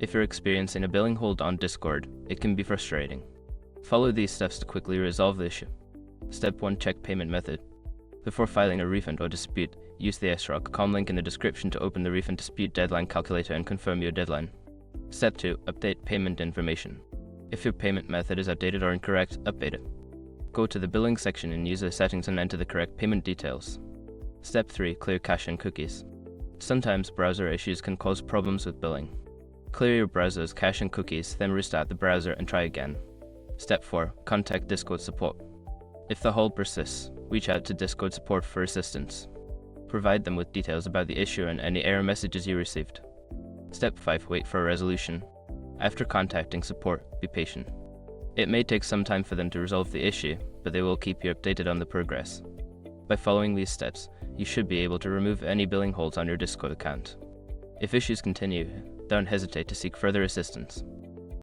If you're experiencing a billing hold on Discord, it can be frustrating. Follow these steps to quickly resolve the issue. Step 1. Check payment method. Before filing a refund or dispute, use the SROC.com link in the description to open the refund dispute deadline calculator and confirm your deadline. Step 2. Update payment information. If your payment method is outdated or incorrect, update it. Go to the billing section in user settings and enter the correct payment details. Step 3. Clear cache and cookies. Sometimes browser issues can cause problems with billing. Clear your browser's cache and cookies, then restart the browser and try again. Step 4. Contact Discord support. If the hold persists, reach out to Discord support for assistance. Provide them with details about the issue and any error messages you received. Step 5. Wait for a resolution. After contacting support, be patient. It may take some time for them to resolve the issue, but they will keep you updated on the progress. By following these steps, you should be able to remove any billing holds on your Discord account. If issues continue, don't hesitate to seek further assistance.